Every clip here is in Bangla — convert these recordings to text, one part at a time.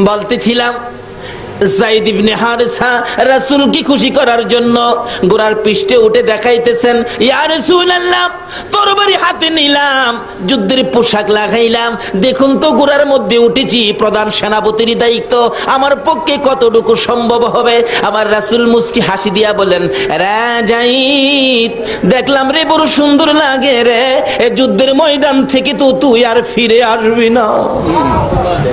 বলতেছিলাম যায়েদ ইবনে হারেসা রাসূলকে খুশি করার জন্য ঘোড়ার পৃষ্ঠে উঠে দেখাইতেছেন, ইয়া রাসূলুল্লাহ তরবারি হাতে নিলাম, যুদ্ধের পোশাক লাগাইলাম, দেখুন তো ঘোড়ার মধ্যে উঠেছি, প্রধান সেনাপতির দায়িত্ব আমার পক্ষে কতটুকু সম্ভব হবে। আমার রাসূল মুস্কি হাসি দিয়া বলেন, রে যায়েদ দেখলাম রে বড় সুন্দর লাগে রে, এই যুদ্ধের ময়দান থেকে তো তুই আর ফিরে আসবি না,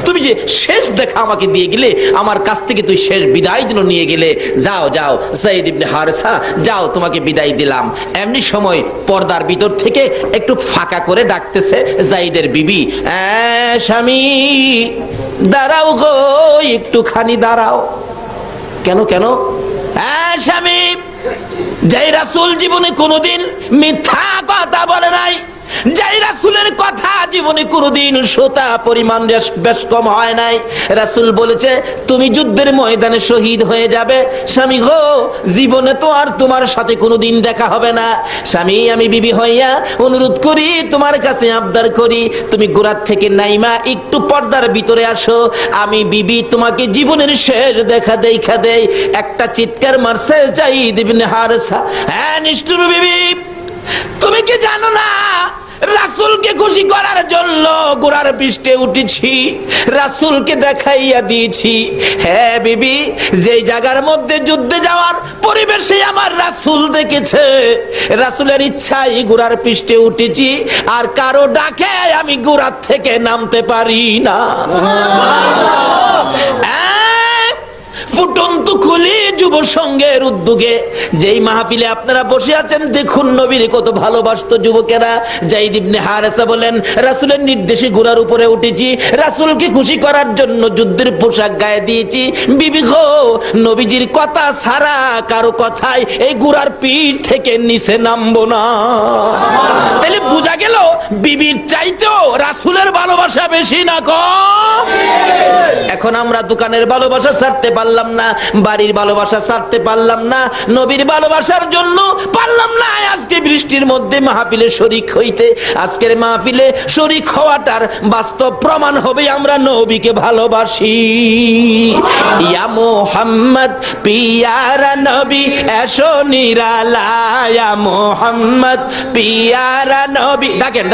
তুমি যে শেষ দেখা আমাকে দিয়ে গেলে, আমার কাছ থেকে তুই শেষ বিদায় জন্য নিয়ে গেলে, যাও যাও যায়েদ ইবনে হারেসা যাও, তোমাকে বিদায় দিলাম। এমনি সময় পর্দার ভিতর থেকে একটু ফাঁকা করে ডাকতেছে যায়েদের বিবি, স্বামী দাঁড়াও গো, একটুখানি দাঁড়াও। কেন কেন? স্বামী, যে রাসূল জীবনে কোনোদিন মিথ্যা কথা বলে নাই, যাই রাসূলের কথা জীবনে কোনোদিন সোতা পরিমাণ বেশ কম হয় নাই, রাসূল বলেছে তুমি যুদ্ধের ময়দানে শহীদ হয়ে যাবে। স্বামী গো, জীবনে তো আর তোমার সাথে কোনোদিন দেখা হবে না। স্বামী, আমি বিবি হইয়া অনুরোধ করি, তোমার কাছে আবদার করি, তুমি গোরাত থেকে নাইমা একটু পর্দার ভিতরে আসো, আমি বিবি তোমাকে জীবনের শেষ দেখা দেই। একটা চিৎকার মারছে যায়েদ ইবনে হারেসা, নিষ্ঠুর বিবি, তুমি কি জানো না রাসূলকে খুশি করার জন্য ঘোড়ার পৃষ্ঠে উঠেছি, রাসূলকে দেখাইয়া দিয়েছি। হ্যাঁ বিবি, যেই জায়গার মধ্যে যুদ্ধে যাওয়ার পরিবেশে আমার রাসূল দেখেছে, রাসূলের ইচ্ছায় ঘোড়ার পৃষ্ঠে উঠেছি, আর কারো ডাকে আমি ঘোড়ার থেকে নামতে পারি না। ফুটন্ত খুলি যুব সংঘের উদ্যোগে যেই মাহফিলে আপনারা বসে আছেন, দেখুন নবীর কত ভালোবাসতো যুবকেরা। যায়েদ ইবনে হারেসা বলেন, রাসূলের নির্দেশে ঘোড়ার উপরে উঠেছি, রাসূলকে খুশি করার জন্য যুদ্ধের পোশাক গায়ে দিয়েছি। বিবি গো, নবীজির কথা ছাড়া কারো কথায় এই ঘোড়ার পিঠ থেকে নিচে নামবো না। তাহলে বোঝা গেল বিবির চাইতেও রাসূলের ভালোবাসা বেশি না কম? এখন আমরা দোকানের ভালোবাসা ছাড়তে পারলাম না, বাড়ির ভালোবাসা ছাড়তে পারলাম না, নবীর ভালোবাসার জন্য পারলাম না আজকে বৃষ্টির মধ্যে মাহফিলে শরীক হইতে। আজকের মাহফিলে শরীক হওয়াটার বাস্তব প্রমাণ হবে আমরা নবীকে ভালোবাসি। ইয়া মুহাম্মদ পিয়ারা নবী এসো নিরালা, ইয়া মুহাম্মদ পিয়ারা নবী, ডাকেন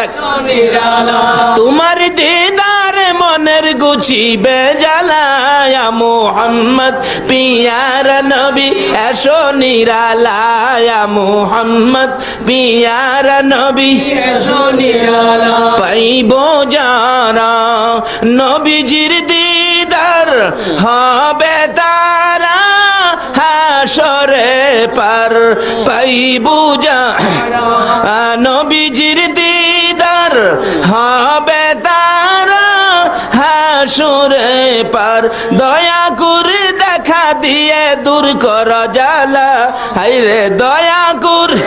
তোমার দিদার মনের গুছিবে জ্বালা, ইয়া মুহাম্মদ পিয়ারা নবী এসো নিরালা, ইয়া মুহাম্মদ পিয়ারা নবী এসো নিরালা। পাইব যারা নবীজির দিদার হবে তারা হাসরে পার, পাইব যারা নবীজির দিদার হবে তারা হাসরে পার। দয়া করে দেখা দিয়ে দূর কর জ্বালা, হায়রে দয়া করে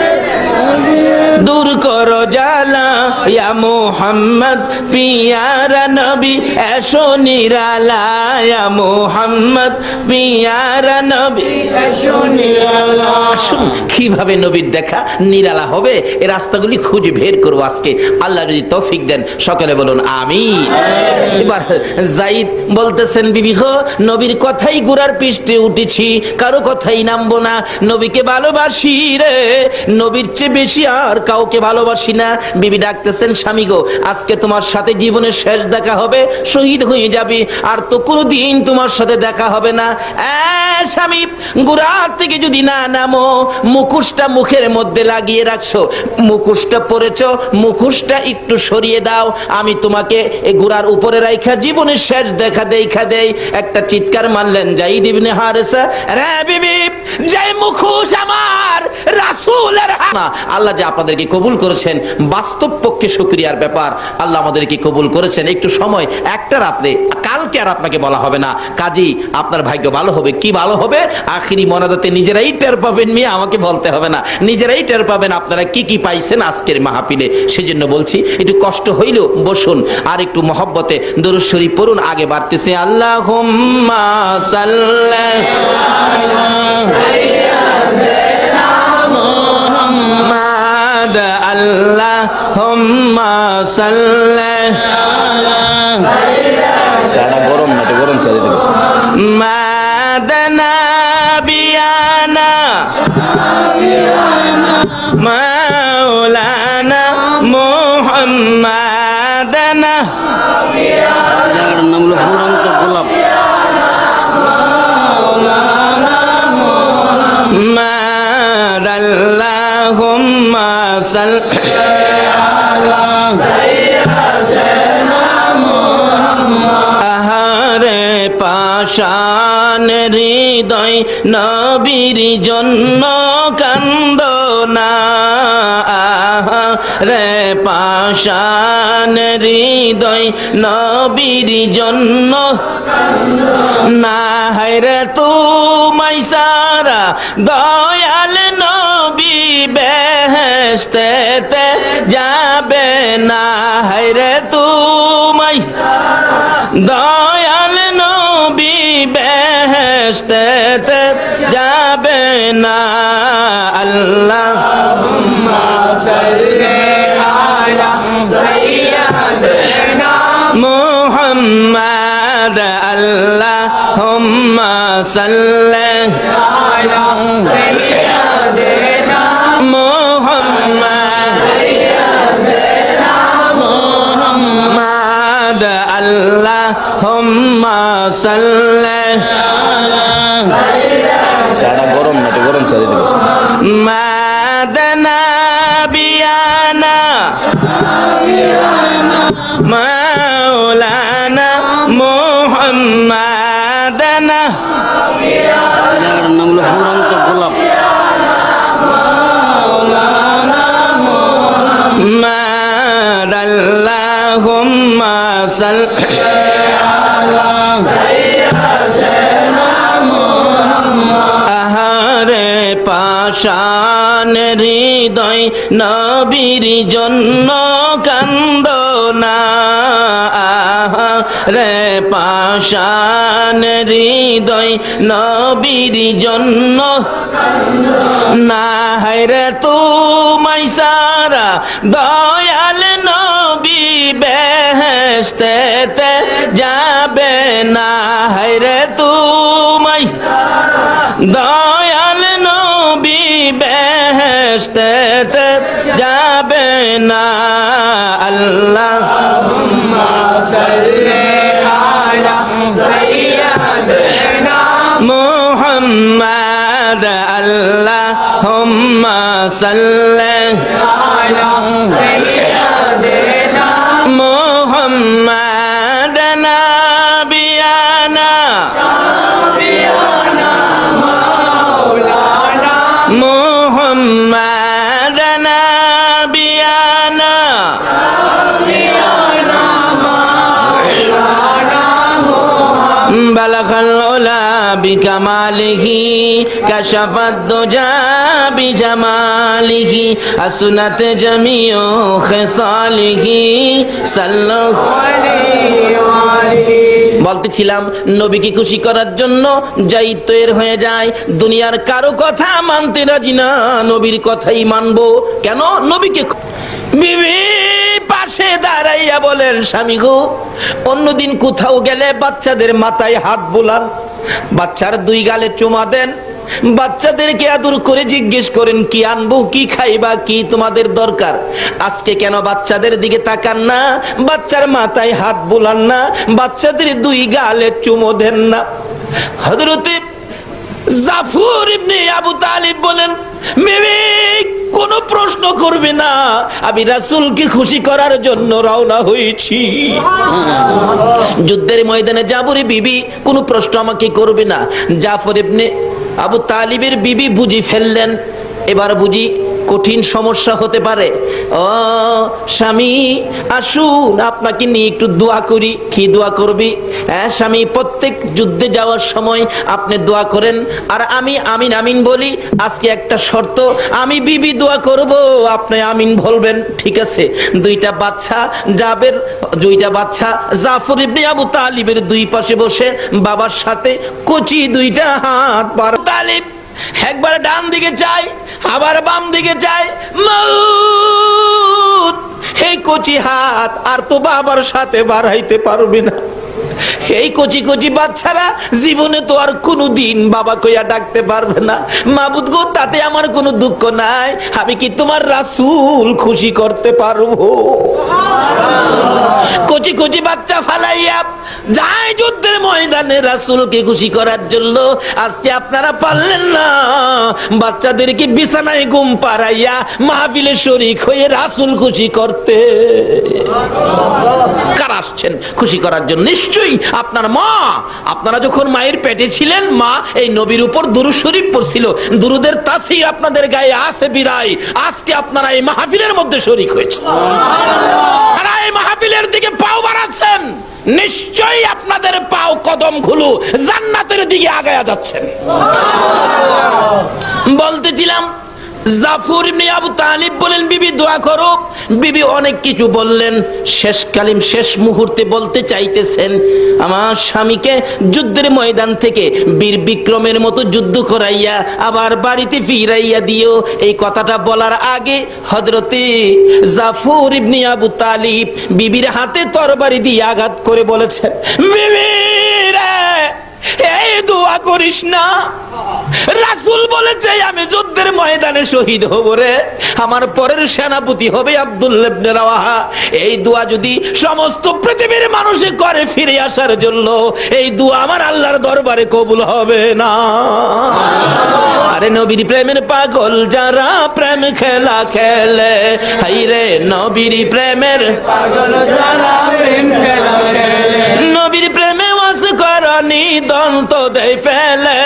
দূর কর জ্বালা, ইয়া মুহাম্মদ পিয়ারা নবী এসো নিরালা, ইয়া মুহাম্মদ পিয়ারা নবী এসো নিরালা। আসুন কিভাবে নবীর দেখা নিরালা হবে এই রাস্তাগুলি খুঁজে বের করবো আজকে, আল্লাহ যদি তৌফিক দেন। সকলে বলুন আমিন। এবার যায়েদ বলতেছেন, বিবি গো, নবীর কথাই ঘোড়ার পৃষ্ঠে উঠেছি, কারো কথাই নামবো না, নবীকে ভালোবাসি রে, নবীর চেয়ে বেশি আর কাউকে ভালোবাসি না। বিবি ডাকতেছেন, স্বামী গো, আজকে তোমার সাথে জীবনের শেষ দেখা হবে, শহীদ হয়ে যাবি, আর তো কোনোদিন তোমার সাথে দেখা হবে না। স্বামী, ঘোড়া থেকে যদি না নামো, মুখোশটা মুখের মধ্যে লাগিয়ে রাখছো, মুখোশটা পরেছ, মুখোশটা একটু সরিয়ে দাও, আমি তোমাকে এই ঘোড়ার উপরে রাইখা জীবনের শেষ দেখা দেই। একটা চিৎকার মারলেন যায়েদ ইবনে হারেসা, রে বিবি, যে মুখোশ আমার রাসূলের না। আল্লাহ যে আপনাদেরকে কবুল করেছেন, বাস্তব পক্ষে শুকরিয়ার ব্যাপার, আল্লাহ আমাদেরকে কবুল করেছেন। একটু সময়, একটা রাত্রে, কালকে আর আপনাকে বলা হবে না, কাজী আপনার ভাগ্য ভালো হবে। কি ভালো হবে? আখিরি মনাদাতে নিজেরাই টের পাবেন, মেয়ে আমাকে বলতে হবে না, নিজেরাই টের পাবেন আপনারা কি কি পাইছেন আজকের মাহফিলে। সেজন্য বলছি, একটু কষ্ট হইলেও বসুন, আর একটু মহব্বতে দরুদ শরীফ পড়ুন। আগে বাড়তেছে আল্লাহুম্মা সাল্লি আলা মুহাম্মাদ, আল্লাহুম্মা সাল্লি আলা, সালা গরম না, গরম চালিয়ে ফুরন্ত গোলাপ। আল্লাহুম্মা সাল্লি আলা সাইয়্যিদিনা মুহাম্মদ। আহারে পাষাণ হৃদয় নবীর জন্য কান্দনা, আহারে পাষাণ হৃদয় নবীর জন্য না, হায়রে তুমাই সারা দয়াল নবী বেহেশতেতে যাবে না, হায়রে তুমাই দয়াল নবী বেহেশতেতে যাবে না। আল্লাহুম্মা সাল্লি আলা সাইয়্যিদিনা মুহাম্মদ। আল্লাহুম্মা সাল্লি আলা সাইয়্যিদিনা মুহাম্মদ। আল্লাহুম্মা সাল্লি আলা চাটা গরম না, একটু গরম চা দিতে হবে। মাদনা বিয়ানা মাওলানা মুহাম্মাদানা। জায়গাটার নাম হলো ফুরন্ত গোলাপ। আল্লাহুম্মা সাল্লি আলা সাইয়্যিদিনা মুহাম্মদ। আহারে পাষাণ হৃদয় নবীর জন্য কান্দনা, আহারে পাষাণ হৃদয় নবীর জন্য না, হায়রে তুমাই সারা দয়াল নবী বেহেশতেতে যাবে না, হায়রে তুমাই দয়াল নবী বেহেশতেতে যাবে না। আল্লাহুম্মা সাল্লি আলা সাইয়্যিদিনা মুহাম্মদ। আল্লাহুম্মা সাল্লি আলা সাইয়্যিদিনা মুহাম্মদ। নাবিয়ানা মাওলানা মুহাম্মদ। নাবিয়ানা বালাগাল উলা বিকামালিহি কাশাফাদ দুজা বিজামালিহি আসনাত জামিউ খিসালিহি সাল্লাল্লাহু আলাইহি। বলতেছিলাম নবীকে খুশি করার জন্য যাই তৈরি হয়ে যায়, দুনিয়ার কারো কথা মানতে রাজি না, নবীর কথাই মানবো। কেন? নবীকে বিবি পাশে দাঁড়াইয়া বলেন, স্বামী গো, অন্যদিন কোথাও গেলে বাচ্চাদের মাথায় হাত বোলান, বাচ্চার দুই গালে চুমা দেন, বাচ্চাদেরকে আদর করে জিজ্ঞেস করেন কি আনবো, কি খাইবা, কি তোমাদের দরকার। আজকে কেন বাচ্চাদের দিকে তাকান না, বাচ্চার মাথায় হাত বোলান না, বাচ্চাদের দুই গালে চুমো দেন না? হযরতে জাফর ইবনে আবু তালিব বলেন, বিবি কোনো প্রশ্ন করবে না, আমি রাসূলকে খুশি করার জন্য রওনা হয়েছি। যুদ্ধের ময়দানে যাবরে বিবি, কোনো প্রশ্ন আমাকে করবে না। জাফর ইবনে আবু তালিবের বিবি বুঝি ফেললেন, এবার বুঝি কঠিন সমস্যা হতে পারে। ও স্বামী, আসুন আপনাকে নিয়ে একটু দোয়া করি। কি দোয়া করবি? হ্যাঁ স্বামী, প্রত্যেক যুদ্ধে যাওয়ার সময় আপনি দোয়া করেন আর আমি আমিন আমিন বলি। আজকে একটা শর্ত, আমি বিবি দোয়া করব, আপনি আমিন বলবেন। ঠিক আছে? দুইটা বাচ্চা জাফর ইবনে আবু তালিবের দুই পাশে বসে বাবার সাথে কচি দুইটা হাত বার। তালিব একবার ডান দিকে চাই, আবার বাম দিকে চাই, মউত এই কচি হাত আর তো বাবার সাথে বাড়াইতে পারবি না। এই কচি কচি বাচ্চারা জীবনে তো আর কোনোদিন বাবা কইয়া ডাকতে পারবে না। মাবুদ গো, তাতে আমার কোনো দুঃখ নাই, আমি কি তোমার রাসূল খুশি করতে পারবো? কচি কচি বাচ্চা ফালাইয়া যায় যুদ্ধের ময়দানে রাসূলকে খুশি করার জন্য। আজকে আপনারা পারলেন না বাচ্চাদেরকে বিছানায় ঘুম পাড়াইয়া মাহফিলে শরীক হয়ে রাসূল খুশি করতে। কারা আসছেন খুশি করার জন্য? নিশ্চয়ই আপনার মা। আপনারা যখন মায়ের পেটে ছিলেন, মা এই নবীর উপর দুরূদ শরীফ পড়ছিল। দুরূদের তাসীর আপনাদের গায়ে আছে বিদায় আজকে আপনারা এই মাহফিলের মধ্যে শরীক হয়েছে। আর এই মাহফিলের দিকে পাও বাড়াচ্ছেন, নিশ্চয়ই আপনাদের পাও কদম খুলু জান্নাতের দিকে আগায়া যাচ্ছেন। বলতেছিলাম জাফর ইবনে আবু তালিব বলেন, বিবি দোয়া করো। বিবি অনেক কিছু বললেন, শেষকালীন শেষ মুহূর্তে বলতে চাইতেছেন, আমার স্বামীকে যুদ্ধের ময়দান থেকে বীর বিক্রমের মতো যুদ্ধ করাইয়া আবার বাড়িতে ফিরাইয়া দিও। এই কথাটা বলার আগে হযরতে জাফর ইবনে আবু তালিব বিবির হাতে তরবারি দিয়ে আঘাত করে বলেছেন, বিবি রে, এই দোয়া করিস না। রাসূল বলেছে আমি যুদ্ধের ময়দানে শহীদ হব রে, আমার পরের সেনাপতি হবে আব্দুল্লাহ ইবনে রাওয়াহা। এই দোয়া যদি সমস্ত পৃথিবীর মানুষে করে ফিরে আসার জন্য, এই দোয়া আমার আল্লাহর দরবারে কবুল হবে না। আরে নবীর প্রেমের পাগল যারা প্রেম খেলা খেলে, হাইরে নবীর প্রেমের পাগল যারা প্রেম খেলা খেলে, নবীর প্রেমে ওয়াস করনি দন্ত দেয় ফেলে,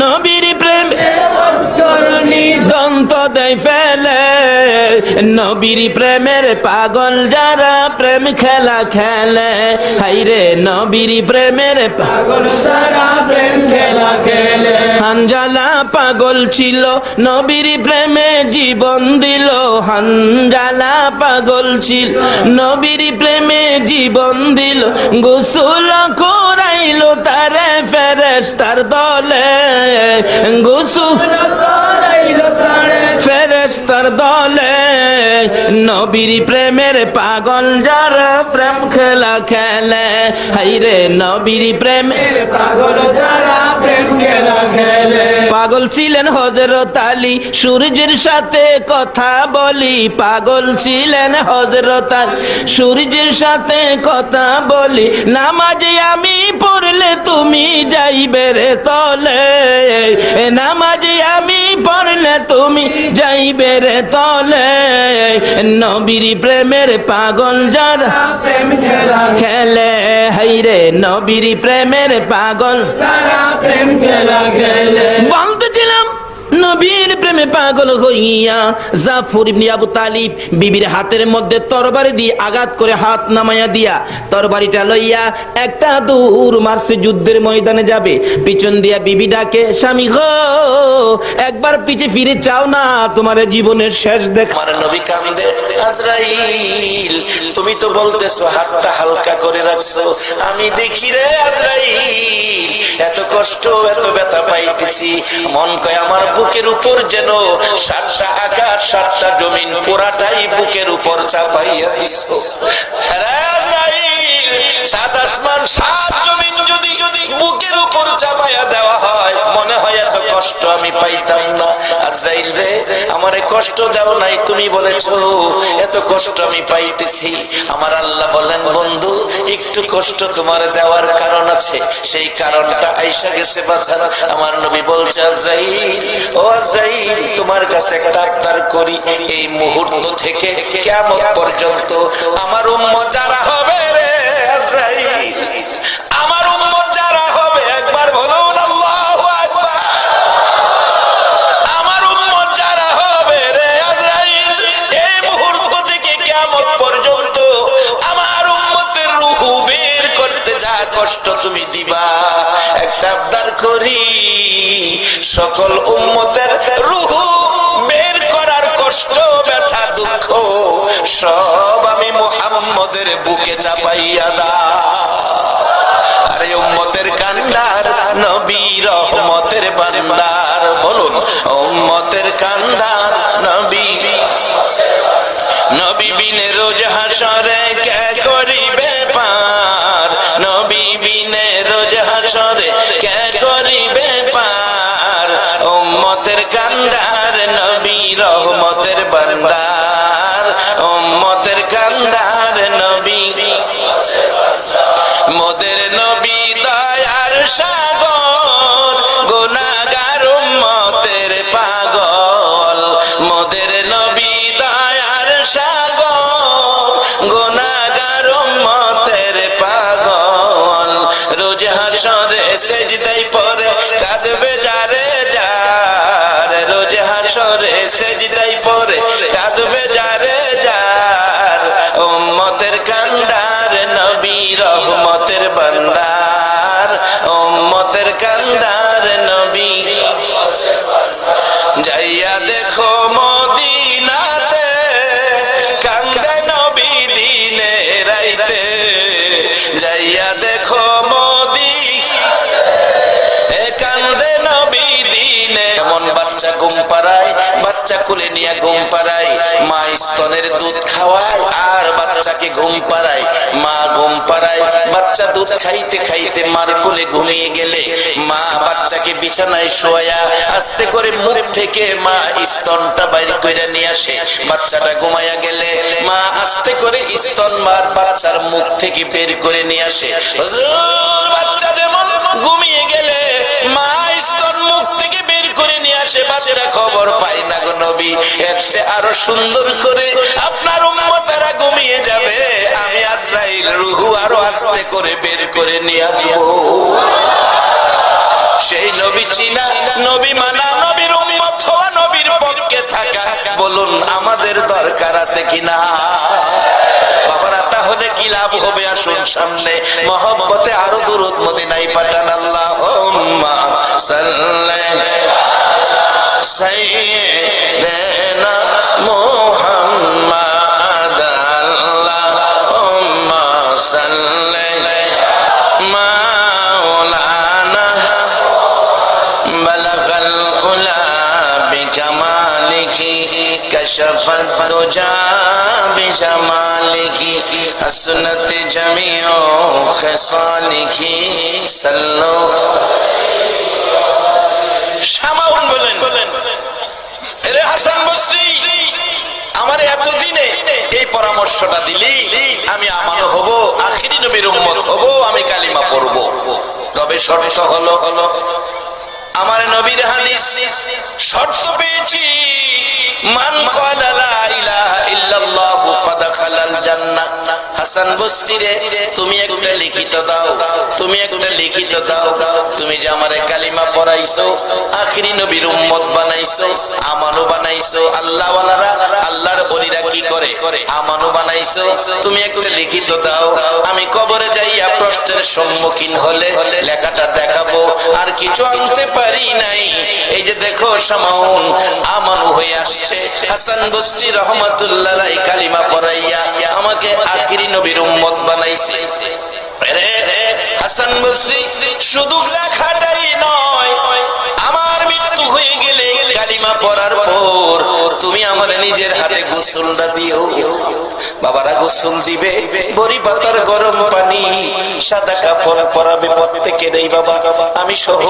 নবীর প্রেমে ওয়াস করনি দন্ত দেয় ফেলে, নবীর প্রেমের পাগল যারা প্রেম খেলা খেলে, হাইরে নবীর প্রেমের পাগল যারা প্রেম খেলা খেলে। হানজালা পাগল ছিল নবীর প্রেমে জীবন দিল, হানজালা পাগল ছিল নবীর প্রেমে জীবন দিল, গোসল করাইলো তারে ফেরেশতার দলে, গোসল করাইলো তারে ফেরেশতার দলে, নবীর প্রেমের পাগল যারা প্রেম খেলা খেলে, হাইরে নবীর প্রেমের পাগল যারা প্রেম খেলা খেলে। পাগল ছিলেন হযরত আলী, সূর্যের সাথে কথা বলি, পাগল ছিলেন হযরত আলী, সূর্যের সাথে কথা বলি, নামাজে আমি পড়লে তুমি যাইবে রে তলে, নামাজে আমি পড়লে তুমি যাইবে রে তলে, নবীর প্রেমের পাগল যারা প্রেম খেলা খেলে, হাইরে নবীর প্রেমের পাগল যারা প্রেম খেলা খেলে। বলতেছিলাম নবীর প্রেমে পাগল হইয়া জাফর ইবনে আবু তালিব বিবির হাতের মধ্যে তরবারি দিয়ে আঘাত করে হাত নামাইয়া দিয়া তরবারিটা লইয়া একটা দূর মারছে, যুদ্ধের ময়দানে যাবে। পিছন দিয়া বিবি ডাকে, স্বামী গো একবার পিছে ফিরে চাও না, তোমার জীবনের শেষ দেখা। আমার নবী কান্দে, আজরাইল তুমি তো বলতেছো হাতটা হালকা করে রাখছো, আমি দেখি রে আজরাইল এত কষ্ট এত ব্যথা পাইতেছি, মন কয় আমার বুকের উপর যেন 7টা আকাশ 7টা জমিন পুরাটাই বুকের উপর চাপাইয়া দিছো। আরে আজরাইল 7 আসমান 7 জমিন যদি বুকের উপর চাপাইয়া দেওয়া হয়, মনে হয় এত কষ্ট আমি পাইতাম না। আজরাইল রে, আমারে কষ্ট দাও নাই, তুমি বলেছো এত কষ্ট আমি পাইতেছি। আমার আল্লাহ বলেন, বন্ধু একটু কষ্ট তোমার দেওয়ার কারণ আছে, সেই কারণটা আইসা গেছে বাছারা। আমার নবী বলছে, আজরাইল ও আজরাইল তোমার কাছে একটা আবদার করি, এই মুহূর্ত থেকে কিয়ামত পর্যন্ত আমার উম্মত যারা হবে রে আজরাইল, আমার উম্মত যারা হবে, একবার বলুন আল্লাহু আকবার, আমার উম্মত যারা হবে রে আজরাইল, এই মুহূর্ত থেকে কিয়ামত পর্যন্ত আমার উম্মতের রূহ বের করতে যা কষ্ট তুমি দিবা, একটা আবদার করি, সকল উম্মতের রূহ বের করার কষ্ট ব্যথা দুঃখ সব আমি মুহাম্মদের বুকে চাপাইয়া দাও। আরে উম্মতের কান্ডার নবী রহমতের ভান্ডার, বলুন উম্মতের কান্ডার নবী, নবী বিনে রোজ হাসরে কে করিবে পার, হাসরে সেজদায় পড়ে কাঁদবে যারে যার, রোজ হাসরে সেজদায় পড়ে কাঁদবে যারে যার। উম্মতের কান্ডার নবী রহমতের ভান্ডার, উম্মতের কান্ডার নবী। যাইয়া দেখো মদিনাতে কান্দে নবী দিনে রাইতে, যাইয়া দেখো কান্দে নবী দিনে। এমন বাচ্চা ঘুম পাড়ায়, বাচ্চা কোলে নিয়ে ঘুম পাড়ায়, মা স্তনের দুধ খাওয়ায় আর বাচ্চাকে ঘুম পাড়ায়, মা ঘুম পাড়ায়, বাচ্চা দুধ খাইতে খাইতে মার কোলে ঘুমিয়ে গেলে মা বাচ্চাকে বিছানায় শোয়া আস্তে করে মুখ থেকে মা স্তনটা বাইর করে নিয়ে আসে। বাচ্চাটা ঘুমাইয়া গেলে মা আস্তে করে স্তন মার বাচ্চার মুখ থেকে বের করে নিয়ে আসে। হুজুর, বাচ্চা যেমন ঘুমিয়ে গেলে মা স্তন মুখ থেকে বের করে নিয়ে আসে, বাচ্চা খবর পাই না গো নবী। এর চেয়ে আরো সুন্দর করে আপনার উম্মতেরা ঘুমিয়ে যাবে, আমি আজরাইল রূহু আরো আস্তে করে বের করে নিয়ে আসবো। সেই নবী চিনা, নবী মানা, নবীর উম্মত হওয়া, নবীর পক্ষে থাকা, বলুন আমাদের দরকার আছে কিনা? বাবারা, তাহলে কি লাভ হবে? আসুন সামনে মহব্বতে আরো দুরূদ মদিনায় পাঠান। আল্লাহুম্মা সাল্লি সাইয়্যিদানা মুহাম্মাদ, আল্লাহুম্মা সাল্লি মাওলানা বালাগাল উলা বিকামালিহি কাশাফাত দুজা বিজামালিহি হাসনাত জামিউ খিসালিহি সাল্লু। শামাউন বলেন, এরে হাসান বসরি, আমার এতদিনে এই পরামর্শটা দিলি, আমি আমানো হব, আখিরি নবীর উম্মত হব, আমি কালিমা পড়ব। তবে শর্ত হলো আমার নবীর হাদিস শর্ত পেয়েছি, মান ক্বালা লা ইলাহা ইল্লাল্লাহু ফাদাখালাল জান্নাহ। হাসান বসরি রে, তুমি একটা লিখিত দাও, তুমি একটা লিখিত দাও, তুমি যে আমারে কালিমা পড়াইছো, আখিরি নবীর উম্মত বানাইছো, আমানো বানাইছো। আল্লাহ ওয়ালারা, আল্লাহর ওলিরা কি করে? আমানো বানাইছো, তুমি একটা লিখিত দাও, আমি কবরে যাইয়া প্রশ্নের সম্মুখীন হলে লেখাটা দেখাবো। আর কিছু আনতে পারি নাই, এই যে দেখো শামাউন আমানু হয়ে আসছে। হাসান বসরি রহমাতুল্লাহ আলাইহি কালিমা পড়াইয়া আমাকে আখিরি নবীর উম্মত বানাইছে। হাসান বসরি শুধু লেখাটাই নয়, আমার মৃত্যু হয়ে গেলে কালিমা পড়ার পর তুমি আমার নিজের হাতে গোসলটা দিও। বাবারা গোসল দিবে, বড়ি পাতার গরম পানি, সাদা কাপড় পরাবে প্রত্যেকের। এই বাবা, আমি সহ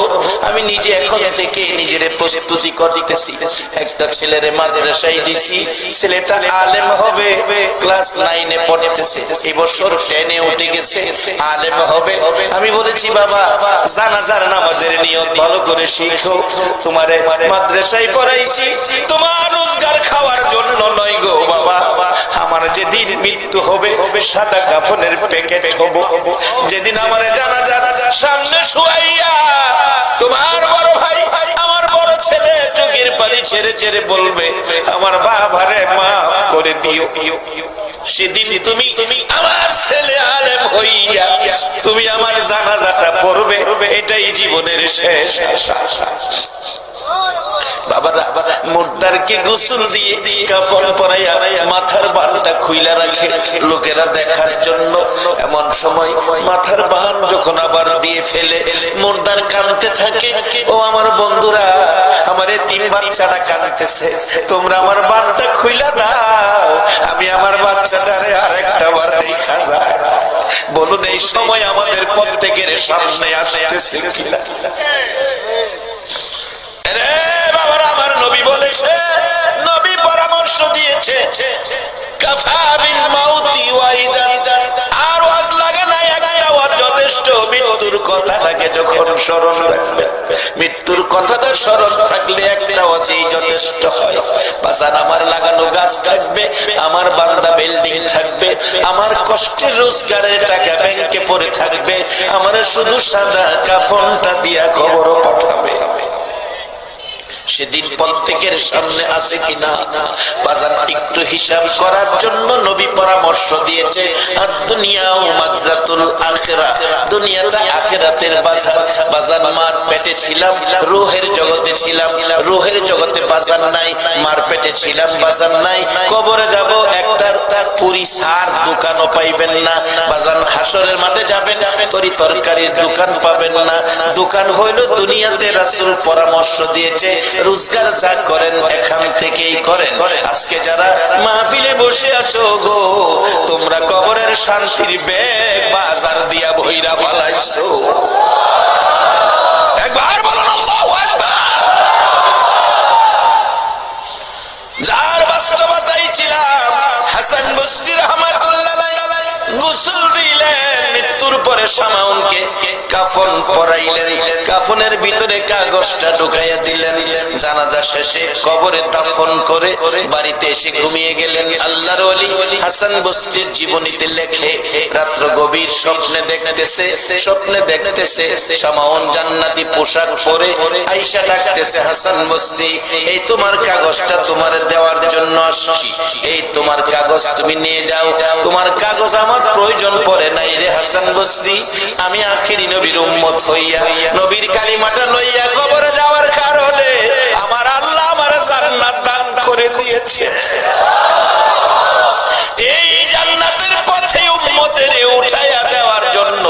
আমি নিজে এখন থেকে নিজের প্রস্তুতি করতেছি। একটা ছেলের মাদ্রাসায় দিছি, ছেলেটা আলেম হবে, ক্লাস 9 এ পড়তেছে, এই বছর 10 এ উঠে গেছে, আলেম হবে। আমি বলেছি বাবা, জানাজার নামাজের নিয়ত ভালো করে শিখো, তোমারে মাদ্রাসায় পড়াইছি তোমার রোজগার খাওয়ার জন্য নয় গো বাবা। আমার যেদিন মৃত্যু হবে, সাদা কাফনের প্যাকেট হব, যেদিন আমার জানাজার সামনে শুয়াইয়া তোমার বড় ভাই, আমার বড় ছেলে চোখের পানি ছেড়ে ছেড়ে বলবে, আমার বাবারে মাফ করে দিও। সেদিন তুমি আমার ছেলে আলেম হইয়া তুমি আমার জানাজাটা পড়বে, এটাই জীবনের শেষ আশা। বাবারা, মুর্দারকে গোসল দিয়ে কাফন পরাইয়া মাথার বানটা খুইলা রাখে লোকেরা দেখার জন্য। এমন সময় মাথার বান যখন আবার দিয়ে ফেলে মুর্দার কাঁদতে থাকে, ও আমার বন্ধুরা, আমার এতিম বাচ্চাটা কাঁদতেছে, তোমরা আমার বানটা খুইলা দাও, আমি আমার বাচ্চাটারে আরেকটা বার দেখা যায়। বলুন, এই সময় আমাদের প্রত্যেকের সামনে আসতেছে কিনা? বাবার, আমার নবী বলেছে, নবী পরামর্শ দিয়েছে, কাফা বিল মাউতি ওয়াইদান, আর ওয়াজ লাগে না, একটা ওয়াজ যথেষ্ট। মৃত্যুর কথাটাকে যখন স্মরণ রাখবে, মৃত্যুর কথাটা স্মরণ থাকলে একটা অজেই যথেষ্ট হয়। বাজান আমার লাগানো গাছ থাকবে, আমার বান্দা বিল্ডিং থাকবে, আমার কষ্টের রোজগারের টাকা ব্যাংকে পড়ে থাকবে, আমার শুধু সাদা কাফনটা দিয়া কবরও পাঠাবে। সেদিন প্রত্যেকের সামনে আছে কিনা বাজান একটু হিসাব করার জন্য নবী পরামর্শ দিয়েছে, আর দুনিয়াও মাজরাতুল আখিরাহ, দুনিয়াটা আখিরাতের বাজার। বাজান মার পেটে ছিলাম, রূহের জগতে ছিলাম, রূহের জগতে বাজার নাই, মার পেটে ছিলাম, বাজার নাই। কবরে যাব, একটা পুরি সার দোকানও পাইবেন না। বাজান হাসরের মাঠে যাবেন, তরি তরকারির দোকান পাবেন না। দোকান হইল দুনিয়াতে। রাসূল পরামর্শ দিয়েছে রোজগার যা করেন এখান থেকেই করেন। আজকে যারা মাহফিলে বসে আছো গো, তোমরা কবরের শান্তির ব্যাগ বাজার দিয়া ভইরা ফলাইছো। একবার বলুন আল্লাহু আকবার। যার বাস্তবতাই ছিলাম হাসান বসরি রাহমাতুল্লাহ আলাইহি গোসল দিলেন, মৃত্যুর পরে শামাউনকে কাফন পরাইলেন, কাফনের ভিতরে কাগজটা ঢুকাইয়া দিলেন। জানাজা শেষে কবরে দাফন করে বাড়িতে এসে ঘুমিয়ে গেলেন। আল্লাহর ওলি হাসান বসরির জীবনীতে লেখে, রাত্র গভীর স্বপ্নে দেখতেছে শামাউন জান্নাতি পোশাক পরে আয়েশা ডাকতেছে, হাসান বসরি এই তোমার কাগজটা তোমার দেওয়ার জন্য আসছি, এই তোমার কাগজ তুমি নিয়ে যাও। তোমার কাগজ আমার প্রয়োজন পড়ে নাই রে হাসান বসরি, আমি আখিরি নবীর উম্মত হইয়া নবীর কালিমাটা লইয়া কবরে যাওয়ার কারণে আমার আল্লাহ আমার জান্নাত দান করে দিয়েছে। এই জান্নাতের পথে উম্মতের উঠাইয়া দেওয়ার জন্য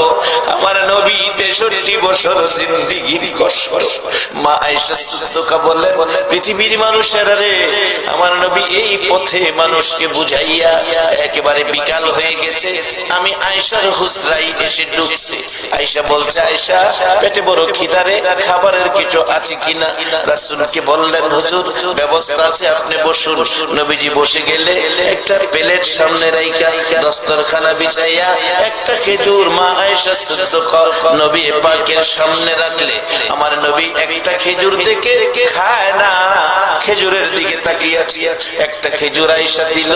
আমার নবী 63 বছর জিন্দেগির কষ্ট। মা আয়েশা সিদ্দিকা বললেন, পৃথিবীর মানুষেরা রে, আমার নবী এই পথে মানুষকে বুঝাইয়া একেবারে বিকাল হয়ে গেছে, আমি আয়েশার হুজরায় এসে ঢুকছি। আয়েশা বলছে, আয়েশা পেটে বড় খিদা রে, খাবারের কিছু আছে কিনা? রাসূলকে বললেন, হুজুর ব্যবস্থা আছে, আপনি বসুন। নবীজি বসে গেলে একটা প্লেট সামনে রাইখা দস্তরখানা বিছাইয়া একটা খেজুর মা আয়েশা সিদ্দিকা নবী পাকের সামনে রাখলে আমার নবী একটা খেজুর দেখে খায় না, খেজুরের দিকে তাকিয়ে আছে। একটা খেজুর আয়েশা দিল,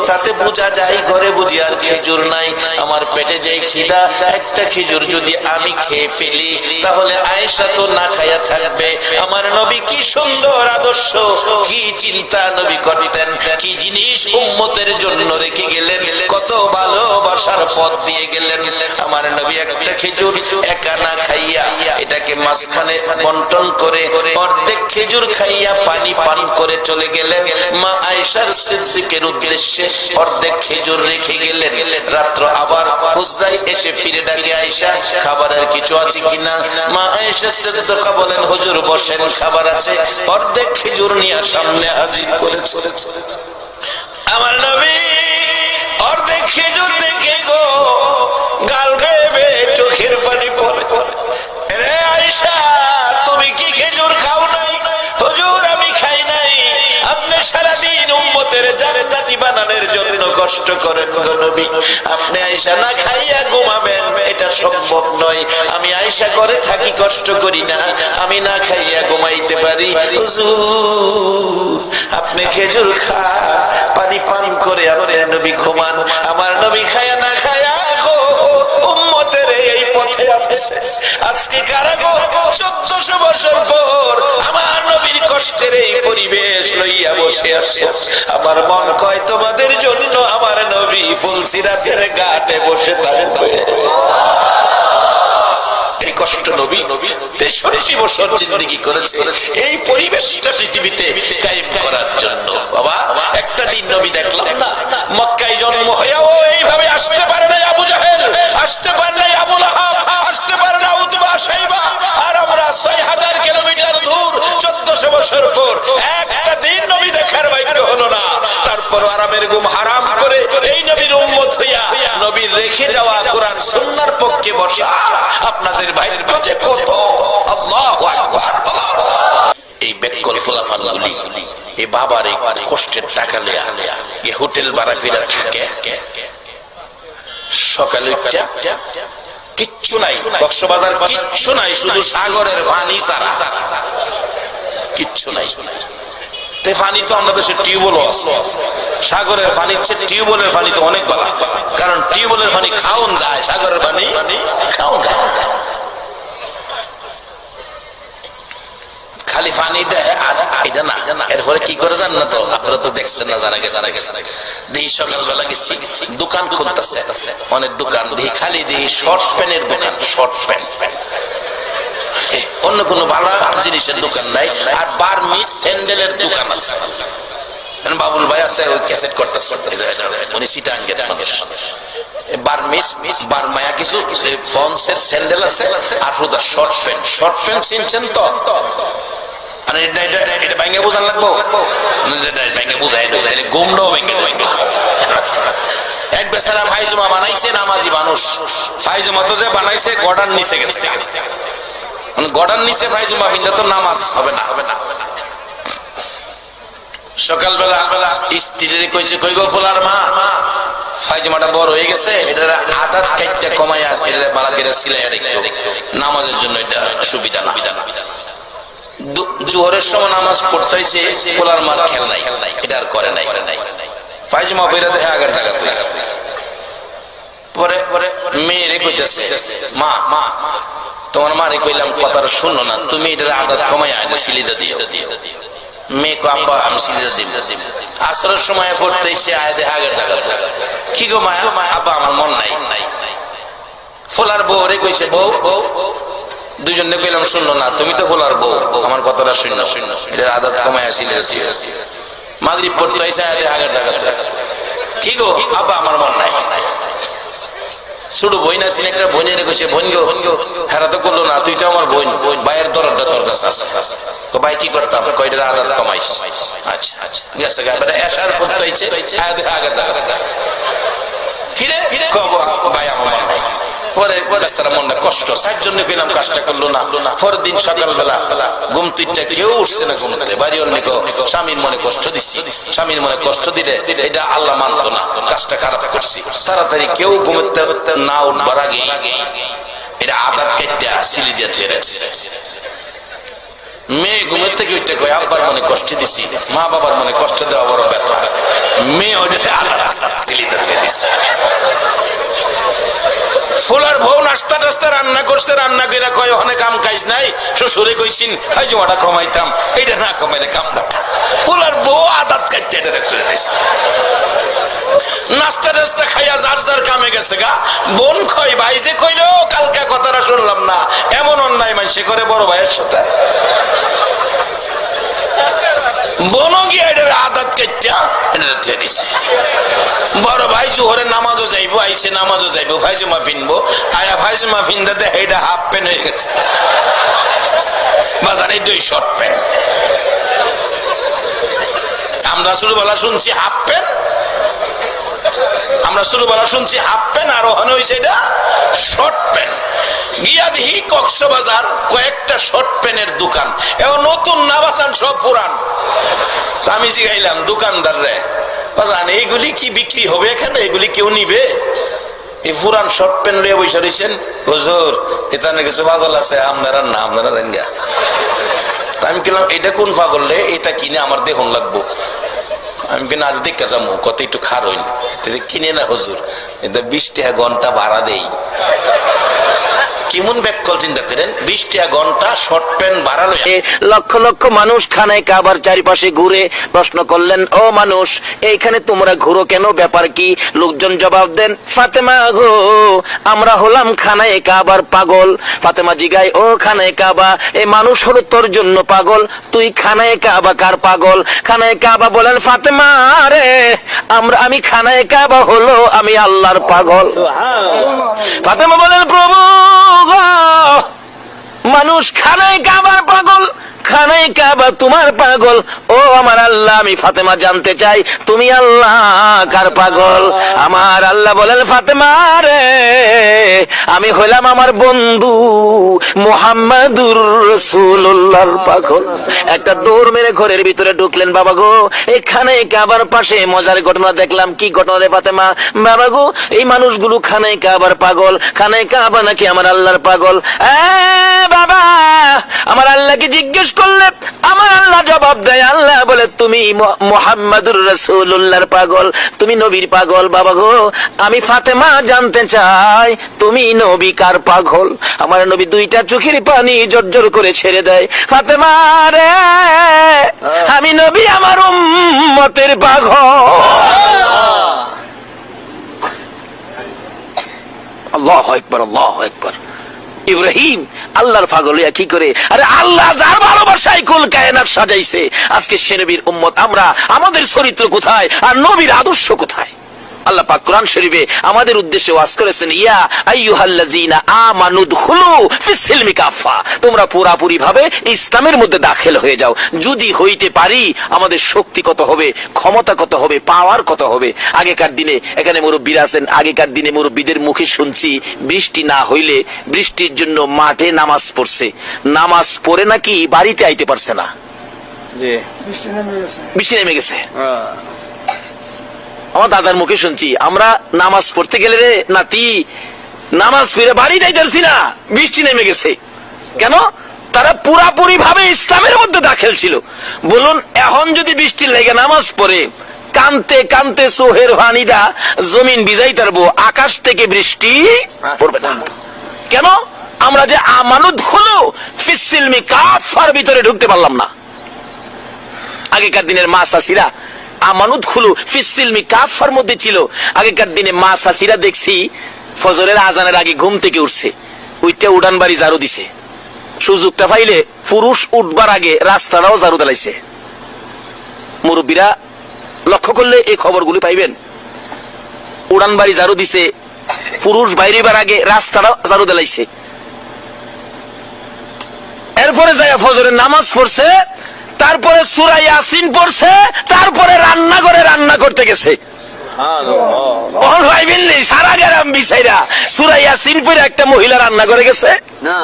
তাতে বোঝা যায় ঘরে বুঝি আর খেজুর নাই। আমার পেটে যে খিদা, একটা খেজুর যদি আমি খেয়ে ফেলি তাহলে আয়েশা তো না খায়া থাকবে। আমার নবী কি সুন্দর আদর্শ, কি চিন্তা নবী করতেন, কি জিনিস উম্মতের জন্য রেখে গেলেন, কত ভালোবাসার পথ দিয়ে গেলেন। আমার নবী একটা খেজুর একা না খাইয়া এটাকে মাঝখানে বন্টন করে অর্ধেক খেজুর খাইয়া পানি পান করে চলে গেলেন। মা আয়েশার সিদ্দিকের উদ্দেশ্যে অর্ধেক খেজুর রেখে গেলেন। রাত্র আবার হুজরায় এসে ফিরে ডাকে, আয়েশা খাবারের কিছু আছে কিনা? মা আয়েশা সিদ্দিকা বলেন, হুজুর বসেন, খাবার আছে। অর্ধেক খেজুর নিয়ে সামনে হাজির করে চলেছে। আমার নবী অর্ধেক খেজুর দেখে গো গাল গায়েবে চোখের পানি পড়ে। রে আয়েশা, তুমি কি খেজুর খাও নাই? হুজুর আমি খাই নাই। আপনি সারাদিন উম্মতের জান্নাতি বানানোর জন্য কষ্ট করেন গো নবী, আপনি আয়েশা না খাইয়া ঘুমাবেন এটা সম্ভব নয়। আমি আয়েশা ঘরে থাকি, কষ্ট করি না, আমি না খাইয়া ঘুমাইতে পারি। হুজুর আপনি খেজুর খান, পানি পান করে আপনি নবী ঘুমান। আমার নবী খায়া না খায়া উম্মতের এই পথে আছে। আজকে কারা গো 1400 বছর পর আমার নবীর কষ্টের এই পরিবেশ লইয়া বসে আছে। আমার মন কয় তোমাদের জন্য আমার নবী ফুলসিরাতের ঘাটে বসে থাকবে। এই কষ্ট নবী 63 বছর জিন্দেগি করেছে এই পরিবেশটা পৃথিবীতে কায়েম করার জন্য। বাবা একটা দিন নবী দেখলাম না, মক্কায় জন্ম হয়েও এইভাবে আসতে পারে না আবু জাহেল, আসতে পারে না আবু লাহাব, আসতে পারে না উতবা শাইবা, আর আমরা 6000 কিলোমিটার দূর 1400 বছর পর একটা দিন নবী দেখার ভাগ্য হলো না। তারপর আরামের ঘুম হারাম করে এই নবীর উম্মত হইয়া নবীর রেখে যাওয়া কোরআন সুন্নাহর পক্ষে বসা আপনাদের ভাগ্য যে কত। আল্লাহু আকবার। এই বেকল ফুলাফানগুলি এই বাবার এই কষ্টের টাকা লিয়া এই হোটেল ভাড়া করে থাকে, সকালে কিচ্ছু নাই, কক্সবাজার কিচ্ছু নাই, শুধু সাগরের পানি ছাড়া কিচ্ছু নাই। পানি তো আমাদের দেশে টিউবওয়েল আছে, সাগরের পানির চেয়ে টিউবওয়েলের পানি তো অনেক ভালো, কারণ টিউবওয়েলের পানি খাওন যায়, সাগরের পানি খাওন যায়। খালি পানি দেয় আর এটা না, এরপরে কি করে জান না, তো আপনারা তো দেখছেন না, জানা গেছে দেখি সকালবেলা গেছি, দোকান খুলতেছে অনেক দোকান, দেখি খালি দেখি শর্ট প্যান্টের দোকান, শর্ট প্যান্ট, অন্য কোনো ভালো জিনিসের দোকান নাই। আর বার্মিজ স্যান্ডেলের দোকান আছে, বাবুল ভাই আছে, ওই ক্যাসেট করতেছে, উনি চিটাঙ্গের মানুষ। বার্মিজ বার্মায়া কিছু ফন্সের স্যান্ডেল আছে, আর শুধু শর্ট প্যান্ট। শর্ট প্যান্ট চিনছেন তো? এটা ব্যাঙ্গে বোঝান লাগবো, ব্যাঙ্গে বোঝাই গুমটাও ব্যাঙ্গে। এক বেচারা ফাইজমা বানাইছে, নামাজি মানুষ, ফাইজমা তো যে বানাইছে গড়ার নিচে গেছে, গড়ার নিচে ফাইজমা বিন্দা তো নামাজ হবে না। সকালবেলা স্ত্রী কইছে, কই গো ফুলার মা, ফাইজমাটা বড় হয়ে গেছে, এটা আদাত কাইটটা কমাই আসবে, এটা বালা করে সিলাই একটু, নামাজের জন্য এটা সুবিধা না। জোহরের সময় নামাজ পড়তেছে, ফুলার মার খেল নাই, এটা আর করে নাই। ফাইজমা বইরা দেখে আগের জায়গাতে। পরে মেয়েরে কইতেছে, মা তোমার মারে কইলাম কথাটা শুনলো না, তুমি এটা আদাত কমাই আনলে সিলিদা দিও। মেয়ে কো আব্বা আমি সিলিদা দিব। আসরের সময় পড়তেছে, আয় দেখে আগের জায়গাতে। কি গো মায়া? আব্বা আমার মন নাই। ফুলার বউ রে কইছে, বউ দুইজনে কইলাম শুনলো না, তুমি তো ফুলার বউ, আমার কথাটা শুনলো, এটা আদাত কমাই সিলিদা দিও। মাগরিব পড়তে হয়েছে, আয় দেখে আগের জায়গাতে। কি গো? আব্বা আমার মন নাই। ছোট বোন আছেন, একটা বোনের কইছে, বোন গো হেরা তো করলো না, তুই তো আমার বোন, ভাইয়ের দরদটা তোর কাছে আছে। তো ভাই কি করতাম? কয়টার আদাত কমাইস। আচ্ছা গেছে এসার পড়তে হয়েছে, আগে কিরে কব ভাই আমার নাই। পরে তারা মনটা কষ্ট, সার জন্য পেলাম, কাজটা করলো না। পরের দিন সকালবেলা ঘুম তুইটা কেউ উঠছে না ঘুমতে, বাড়ির নিকো স্বামীর মনে কষ্ট দিচ্ছি, স্বামীর মনে কষ্ট দিলে এটা আল্লাহ মানতো না, কাজটা খারাপ করছি। তাড়াতাড়ি কেউ ঘুমতে না উঠবার আগে এটা আদাত কেটে সিলি দিয়ে ধুয়ে রাখছে। মেয়ে ঘুমের থেকে উঠতে কয়, আব্বার মনে কষ্ট দিছি, মা বাবার মনে কষ্ট দেওয়া বড় ব্যথা। মেয়ে ওইটা আদাত তিলিতে ধুয়ে দিচ্ছে। ফুলার বউ নাস্তা টাস্তা রান্না করছে, রান্না করে কয় অনেক কাম কাজ নাই, শ্বশুরে কইছিন ফাইজমাটা কমাইতাম, এইটা না কমাইলে কাম না। ফুলার বউ আদাত কাটতে এটা রেখে দিয়েছে। নাস্তা টাস্তা খাইয়া যার যার কামে গেছে গা। বোন কই, ভাই যে কইলো কালকে কথাটা শুনলাম না, এমন অন্যায় মানুষে করে বড় ভাইয়ের সাথে। বনো গিয়ে এটার আদাত কেটটা এটা ধুয়ে দিছে। বড় ভাই জোহরে নামাজও যাইবো, আইসে নামাজও যাইবো, ফাইজমা ফিনবো, আয়া ফাইজমা ফিনদাতে এইটা হাফ প্যান্ট হয়ে গেছে, বাজারে দুই শর্ট প্যান্ট। আমরা ছোটবেলা শুনছি হাফ প্যান্ট, আমরা ছোটবেলা শুনছি হাফ প্যান্ট, আর ওখানে হয়েছে এটা শর্ট প্যান্ট। গিয়া দেখি কক্সবাজার কয়েকটা শর্ট প্যান্টের দোকান, এবং নতুন না বাসান, সব পুরান। আমি জিগাইলাম দোকানদার রে, বাজান এইগুলি কি বিক্রি হবে এখানে? এগুলি কেউ নিবে? এই পুরান শর্ট প্যান্ট রে বসে রয়েছেন। হুজুর এখানে কিছু পাগল আছে, আপনারা না, আপনারা জান গা। আমি বললাম এটা কোন পাগল রে, এটা কিনে আমার দেখুন লাগবো। আমি কিনা আজ দেখা যাবো, কত একটু খার হইন, কিনে না হুজুর, এটা 20 টাকা ঘন্টা ভাড়া দেই। কেমন ব্যাককল চিন্তা করেন, 20 টাকা ঘন্টা শর্ট প্যান্ট ভাড়া লইয়া। লক্ষ লক্ষ মানুষ খানায় কাবার চারিপাশে ঘুরে প্রশ্ন করলেন, ও মানুষ এইখানে তোমরা ঘুরো কেন, ব্যাপার কি? লোকজন জবাব দেন, ফাতেমা গো আমরা হলাম খানায় কাবার পাগল। ফাতেমা জিগায়, ও খানায় কাবা, এই মানুষ হলো তোর জন্য পাগল, তুই খানায় কাবা কার পাগল? খানায় কাবা বলেন, ফাতেমা রে আমি খানায় কাবা হলো আমি আল্লাহর পাগল। ফাতেমা বলেন, প্রভু মানুষ খানায় কাবার পাগল, খানায় কাবা তোমার পাগল। ও আমার আল্লাহ, আমি ফাতেমা জানতে চাই তুমি আল্লাহ কার পাগল? আমার আল্লাহ বলেন, ফাতেমা রে, আমি হইলাম আমার বন্ধু মুহাম্মাদুর রাসূলুল্লাহর পাগল। একটা দৌড় মেরে ঘরের ভিতরে ঢুকলেন। বাবা গো, এখানে কাবার পাশে মজার ঘটনা দেখলাম। কি ঘটনা রে ফাতেমা? বাবা গো, এই মানুষগুলো খানায় কাবার পাগল, খানায় কাবা নাকি আমার আল্লাহর পাগল। বাবা, আমার আল্লাহকে জিজ্ঞেস করলে আমার আল্লাহ জবাব দেয়, আল্লাহ বলে তুমি মুহাম্মাদুর রাসূলুল্লাহর পাগল, তুমি নবীর পাগল। বাবা গো, আমি ফাতেমা জানতে চাই তুমি নবী কার পাগল? আমার নবী দুইটা চোখের পানি জর্জর করে ছেড়ে দেয়। ফাতেমা রে, আমি নবী আমার উম্মতের পাগল। আল্লাহু আকবার, আল্লাহু আকবার। ইব্রাহিম আল্লাহর পাগল হইয়া কি করে? আরে আল্লাহ যার ভালোবাসায় কুল কায়নাত সাজাইছে, আজকে সে নবীর উম্মত আমরা, আমাদের চরিত্র কোথায় আর নবীর আদর্শ কোথায়? আল্লাহ পাক কোরআন শরীফে আমাদের উদ্দেশ্যে ওয়াজ করেছেন, ইয়া আইয়ুহাল্লাযীনা আমানু দুখুলু ফিস-সিলমি কাফা, তোমরা পুরোপুরি ভাবে ইসলামের মধ্যে দাখিল হয়ে যাও। যদি হইতে পারি, আমাদের শক্তি কত হবে, ক্ষমতা কত হবে, পাওয়ার কত হবে। আগেকার দিনে এখানে মুরব্বীরা আছেন, আগেকার দিনে মুরব্বীদের মুখে শুনছি বৃষ্টি না হইলে বৃষ্টির জন্য মাঠে নামাজ পড়ছে, নামাজ পড়ে নাকি বাড়িতে আইতে পারছে না, বৃষ্টি নেমে গেছে। আমার দাদার মুখে শুনছি, আমরা নামাজ পড়তে গেলে রে নাতি, নামাজ পড়ে বাড়ি যাইতেছি না, বৃষ্টি নেমে গেছে। কেন? তারা পুরাপুরি ভাবে ইসলামের মধ্যে দাখিল ছিল। বলুন, এখন যদি বৃষ্টি লেগে নামাজ পড়ে কানতে কানতে সোহের হানিদা জমিন ভিজাই তারবো, আকাশ থেকে বৃষ্টি পড়বে না। কেন? আমরা যে আমানুদ খুলু ফিস-সিলমি কাফার ভিতরে ঢুকতে পারলাম না। আগেকার দিনের মা চাচিরা আমানুদ খুলু ফিস-সিলমি কাফার মধ্যে ছিল। আগেকার দিনে মা চাচিরা দেখছি ফজরের আজানের আগে ঘুম থেকে উঠছে, উইটা উড়ান বাড়ি ঝাড়ু দিছে। সুযোগটা পাইলে পুরুষ উঠবার আগে রাস্তাটাও ঝাড়ু দিলাইছে। মুরব্বীরা লক্ষ্য করলে এই খবরগুলি পাইবেন। উড়ান বাড়ি ঝাড়ু দিছে, পুরুষ বাইরেবার আগে রাস্তাটাও ঝাড়ু দিলাইছে। এরপরে যাই ফজরের নামাজ পড়ছে, তারপরে সূরা ইয়াসিন পড়ছে, তারপরে রান্নাঘরে রান্না করতে গেছে। সারা গ্রাম বিছাইরা সূরা ইয়াসিন পড়ে একটা মহিলা রান্না করে গেছে না।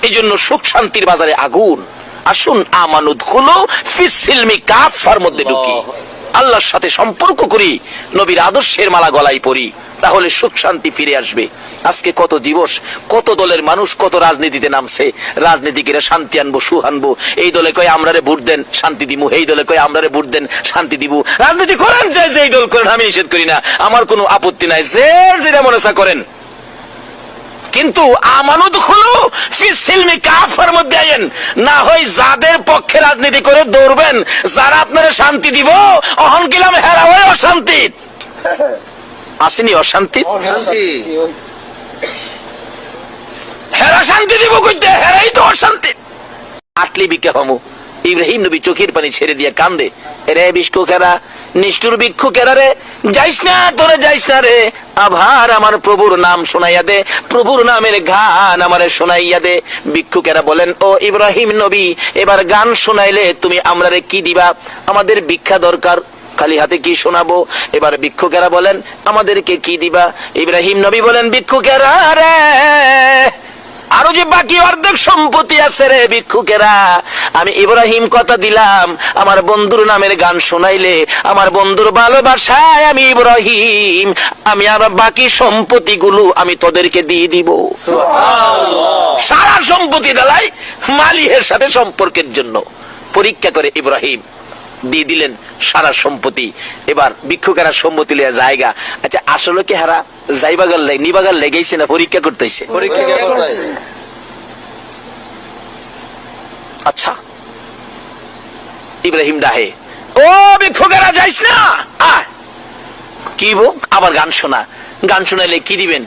এই জন্য সুখ শান্তির বাজারে আগুন। আসুন আমানুদ খুলু ফিস-সিলমি কাফার মধ্যে ঢুকি, আল্লাহর সাথে সম্পর্ক করি, নবীর আদর্শের মালা গলায় পড়ি, তাহলে সুখ শান্তি ফিরে আসবে। আজকে কত দিবস, কত দলের মানুষ কত রাজনীতিতে নামছে। রাজনীতিকেরা শান্তি আনবো, সুখ আনবো, এই দলে কয় আমরারে ভোট দেন শান্তি দিব, এই দলে কয় আমরারে ভোট দেন শান্তি দিব। রাজনীতি করেন, যে এই দল করেন, আমি নিষেধ করি না, আমার কোনো আপত্তি নাই, যে যেটা মনে চা করেন। কিন্তু আমানুদ খুলু ফিস-সিলমি কাফার মধ্যে আইন না, হয় যাদের পক্ষে রাজনীতি করে দৌড়বেন, যারা আপনারা শান্তি দিব, অহন কিলাম হেরা হয় অশান্তি। আসেনি অশান্তি? হেরা শান্তি দিব কইতে, হেরাই তো অশান্তি। আটলি বিকে হমু। ইব্রাহিম নবী চোখের পানি ছেড়ে দিয়ে কান্দে, রে ভিক্ষুকেরা, নিষ্ঠুর ভিক্ষুকেরা রে, যাইস না, তোরে যাইস না রে, আবার আমার প্রভুর নাম শোনাইয়া দে, প্রভুর নামের গান আমারে শোনাইয়া দে। ভিক্ষুকেরা বলেন, ও ইব্রাহিম নবী, এবার গান শোনাইলে তুমি আমরারে কি দিবা? আমাদের ভিক্ষা দরকার, খালি হাতে কি শোনাবো? এবার ভিক্ষুকেরা বলেন, আমাদেরকে কি দিবা? ইব্রাহিম নবী বলেন, ভিক্ষুকেরা রে, আরো যে বাকি অর্ধেক সম্পত্তি আছে রে ভিক্ষুকেরা, আমি ইব্রাহিম কথা দিলাম, আমার বন্ধুর নামের গান শোনাইলে, আমার বন্ধুর ভালোবাসায় আমি ইব্রাহিম, আমি আর বাকি সম্পত্তি গুলো আমি তোদেরকে দিয়ে দিব। সারা সম্পত্তি দেলাই মালিকের সাথে সম্পর্কের জন্য পরীক্ষা করে ইব্রাহিম দিয়ে দিলেন সারা সম্পত্তি। এবার ভিক্ষুকেরা সম্মতি লিয়া জায়গা। আচ্ছা, আসলে কি হারা যাইবাগার নিবাগার লেগেছে না পরীক্ষা করতেছে? আচ্ছা, ইব্রাহিম ডাহে, ও ভিক্ষুকেরা যাইস না, কি আবার গান শোনা, গান শোনাইলে কি দিবেন?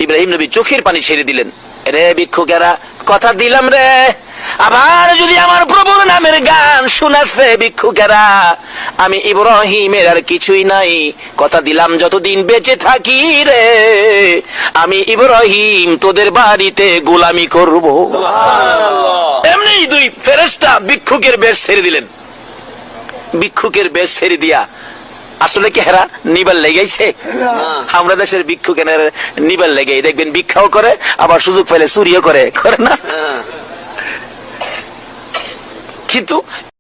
ইব্রাহিম নবী চোখের পানি ছেড়ে দিলেন, রে ভিক্ষুকেরা, কথা দিলাম রে, আবার যদি আমার প্রভুর নামের গান শোনাচ্ছে ভিক্ষুকেরা, আমি ইব্রাহিমের আর কিছুই নাই, কথা দিলাম যতদিন বেঁচে থাকি রে, আমি ইব্রাহিম তোদের বাড়িতে গোলামি করব। এমনি দুই ফেরেশতা ভিক্ষুকের বেশ ছেড়ে দিলেন। ভিক্ষুকের বেশ ছেড়ে দিয়া আসলে কি হেরা নিবার লেগেছে? আমরা দেশের ভিক্ষুক নিবার লেগে দেখবেন ভিক্ষাও করে, আবার সুযোগ পেলে চুরিও করে না। কিন্তু